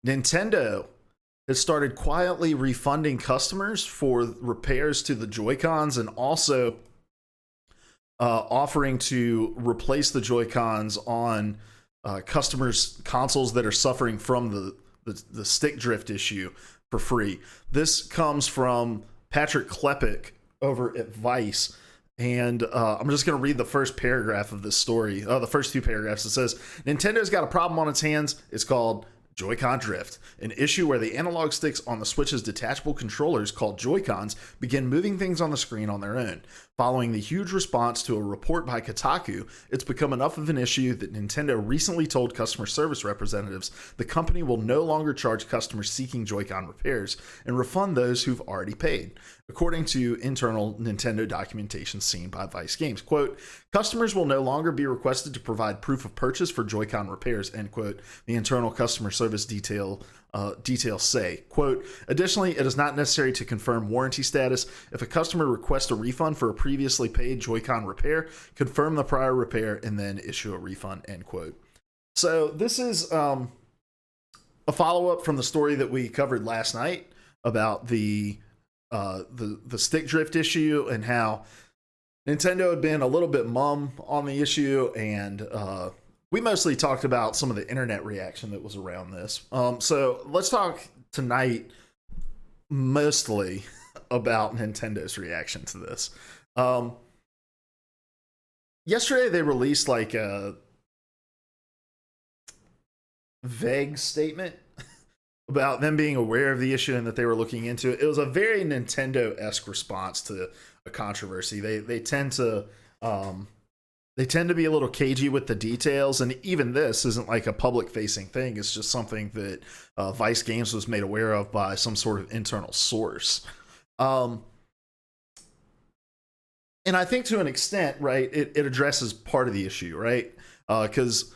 Nintendo has started quietly refunding customers for repairs to the Joy-Cons and also offering to replace the Joy-Cons on customers' consoles that are suffering from the stick drift issue for free. This comes from Patrick Klepek over at Vice. And I'm just going to read the first paragraph of this story. The first two paragraphs. It says, Nintendo's got a problem on its hands. It's called Joy-Con drift, an issue where the analog sticks on the Switch's detachable controllers called Joy-Cons begin moving things on the screen on their own. Following the huge response to a report by Kotaku, it's become enough of an issue that Nintendo recently told customer service representatives the company will no longer charge customers seeking Joy-Con repairs and refund those who've already paid, according to internal Nintendo documentation seen by Vice Games. Quote, customers will no longer be requested to provide proof of purchase for Joy-Con repairs, end quote, the internal customer service details say. Quote, additionally, it is not necessary to confirm warranty status. If a customer requests a refund for a previously paid Joy-Con repair, confirm the prior repair and then issue a refund, end quote. So this is a follow-up from the story that we covered last night about the stick drift issue and how Nintendo had been a little bit mum on the issue, and we mostly talked about some of the internet reaction that was around this. So let's talk tonight mostly about Nintendo's reaction to this. Yesterday they released like a vague statement about them being aware of the issue and that they were looking into it. It was a very Nintendo-esque response to a controversy. They tend to be a little cagey with the details, and even this isn't like a public-facing thing. It's just something that Vice Games was made aware of by some sort of internal source. And I think to an extent, right, it addresses part of the issue, right? Because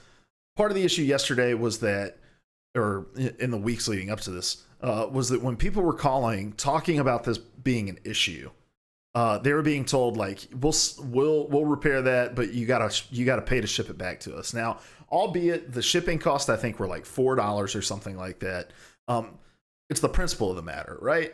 part of the issue yesterday was that, or in the weeks leading up to this, was that when people were talking about this being an issue, they were being told like, we'll repair that, but you gotta pay to ship it back to us. Now, albeit the shipping cost, I think were like $4 or something like that. It's the principle of the matter, right?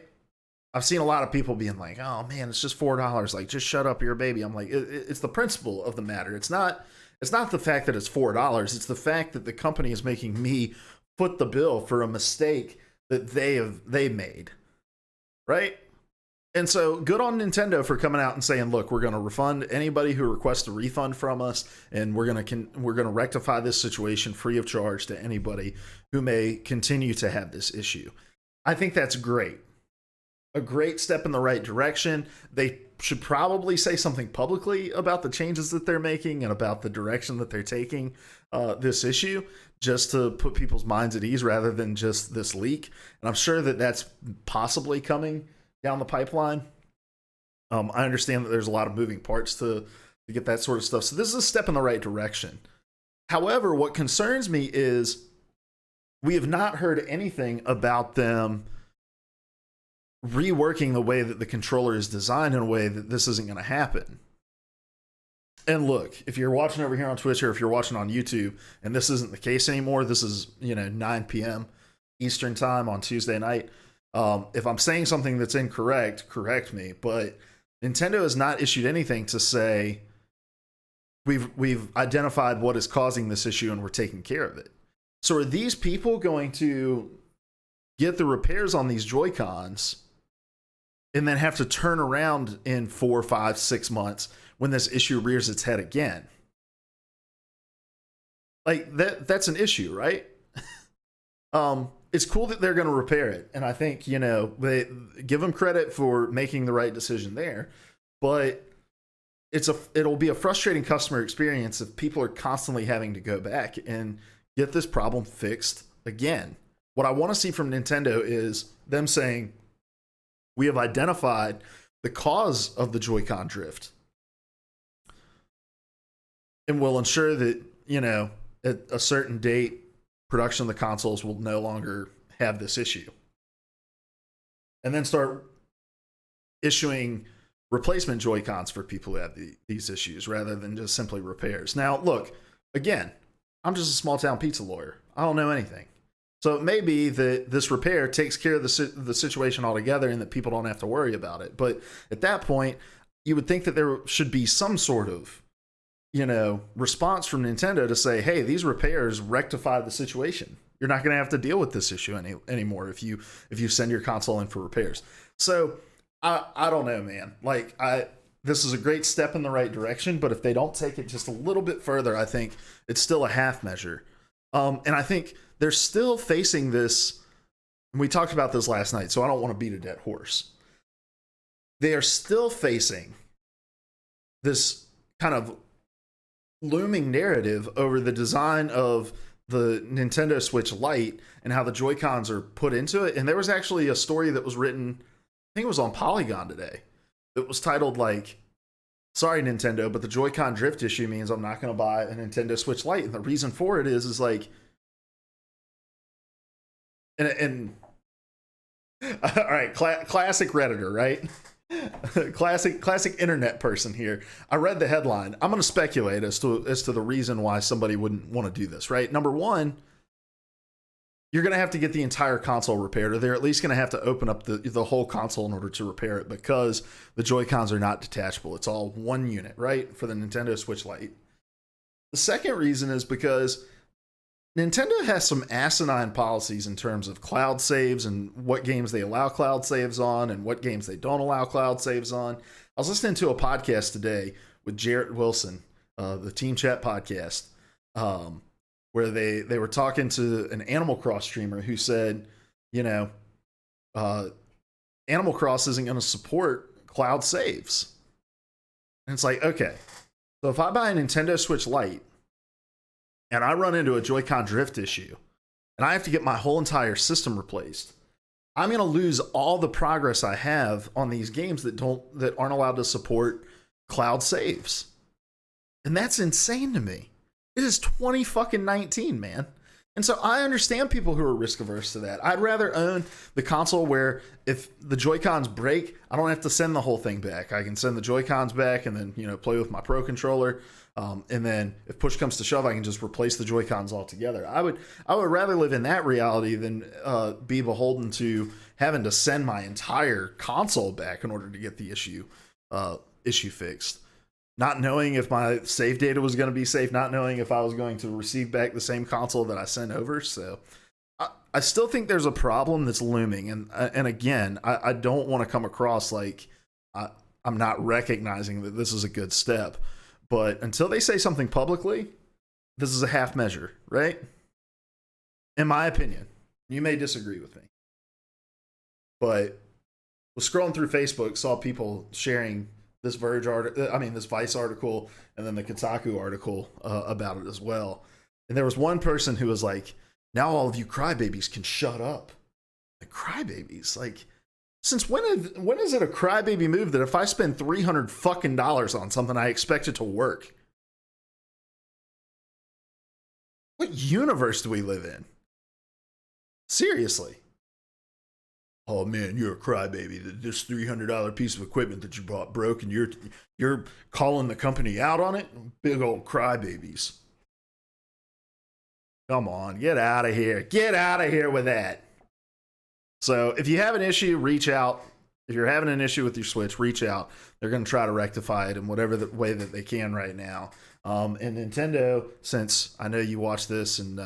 I've seen a lot of people being like, oh man, it's just $4. Like, just shut up, you're a baby. I'm like, it's the principle of the matter. It's not the fact that it's $4. It's the fact that the company is making me foot the bill for a mistake that they made, right? And so good on Nintendo for coming out and saying, look, we're going to refund anybody who requests a refund from us, and we're going to rectify this situation free of charge to anybody who may continue to have this issue. I think that's great. A great step in the right direction. They should probably say something publicly about the changes that they're making and about the direction that they're taking this issue, just to put people's minds at ease rather than just this leak. And I'm sure that that's possibly coming down the pipeline. I understand that there's a lot of moving parts to get that sort of stuff. So this is a step in the right direction. However, what concerns me is we have not heard anything about them reworking the way that the controller is designed in a way that this isn't going to happen. And look, if you're watching over here on Twitch or if you're watching on YouTube and this isn't the case anymore, this is 9 p.m. Eastern time on Tuesday night. If I'm saying something that's incorrect, correct me. But Nintendo has not issued anything to say we've identified what is causing this issue and we're taking care of it. So are these people going to get the repairs on these Joy-Cons and then have to turn around in 4, 5, 6 months when this issue rears its head again? Like that's an issue, right? It's cool that they're going to repair it, and I think they give them credit for making the right decision there. But it'll be a frustrating customer experience if people are constantly having to go back and get this problem fixed again. What I want to see from Nintendo is them saying, we have identified the cause of the Joy-Con drift, and we'll ensure that at a certain date, production of the consoles will no longer have this issue. And then start issuing replacement Joy-Cons for people who have these issues rather than just simply repairs. Now, look, again, I'm just a small town pizza lawyer. I don't know anything. So it may be that this repair takes care of the situation altogether and that people don't have to worry about it. But at that point, you would think that there should be some sort of, response from Nintendo to say, hey, these repairs rectify the situation. You're not going to have to deal with this issue anymore if you send your console in for repairs. So I don't know, man. This is a great step in the right direction, but if they don't take it just a little bit further, I think it's still a half measure. And I think they're still facing this. And we talked about this last night, so I don't want to beat a dead horse. They are still facing this kind of looming narrative over the design of the Nintendo Switch Lite and how the Joy-Cons are put into it. And there was actually a story that was written, I think it was on Polygon today, that was titled sorry Nintendo, but the Joy-Con drift issue means I'm not going to buy a Nintendo Switch Lite. And the reason for it is and all right, classic Redditor, right? classic internet person here. I read the headline. I'm going to speculate as to the reason why somebody wouldn't want to do this, right? Number one, you're going to have to get the entire console repaired, or they're at least going to have to open up the whole console in order to repair it, because the Joy-Cons are not detachable. It's all one unit, right? For the Nintendo Switch Lite. The second reason is because Nintendo has some asinine policies in terms of cloud saves and what games they allow cloud saves on and what games they don't allow cloud saves on. I was listening to a podcast today with Jarrett Wilson, the Team Chat podcast, where they were talking to an Animal Cross streamer who said, Animal Cross isn't going to support cloud saves. And it's like, okay, so if I buy a Nintendo Switch Lite and I run into a Joy-Con drift issue and I have to get my whole entire system replaced, I'm going to lose all the progress I have on these games that aren't allowed to support cloud saves. And that's insane to me. It is 2019, man. And so I understand people who are risk averse to that. I'd rather own the console where if the Joy-Cons break, I don't have to send the whole thing back. I can send the Joy-Cons back and then, play with my Pro controller. And then if push comes to shove, I can just replace the Joy-Cons altogether. I would rather live in that reality than be beholden to having to send my entire console back in order to get the issue fixed. Not knowing if my save data was going to be safe, not knowing if I was going to receive back the same console that I sent over. So I still think there's a problem that's looming. And again, I don't want to come across like I'm not recognizing that this is a good step. But until they say something publicly, this is a half measure, right? In my opinion. You may disagree with me. But was scrolling through Facebook, saw people sharing this this Vice article, and then the Kotaku article about it as well. And there was one person who was like, now all of you crybabies can shut up. Like, crybabies? Like, since when is it a crybaby move that if I spend $300 fucking on something, I expect it to work? What universe do we live in? Seriously. Oh man, you're a crybaby. This $300 piece of equipment that you bought broke, and you're calling the company out on it. Big old crybabies. Come on, get out of here. Get out of here with that. So if you have an issue, reach out. If you're having an issue with your Switch, reach out. They're going to try to rectify it in whatever the way that they can right now. And Nintendo, since I know you watch this and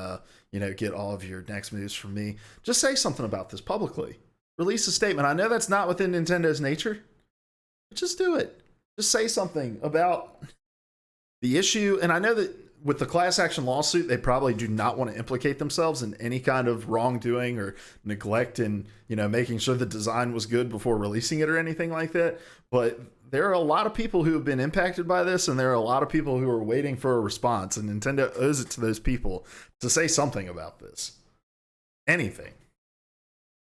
get all of your next moves from me, just say something about this publicly. Release a statement. I know that's not within Nintendo's nature, but just do it. Just say something about the issue. And I know that with the class action lawsuit, they probably do not want to implicate themselves in any kind of wrongdoing or neglect in, making sure the design was good before releasing it or anything like that. But there are a lot of people who have been impacted by this, and there are a lot of people who are waiting for a response, and Nintendo owes it to those people to say something about this. Anything.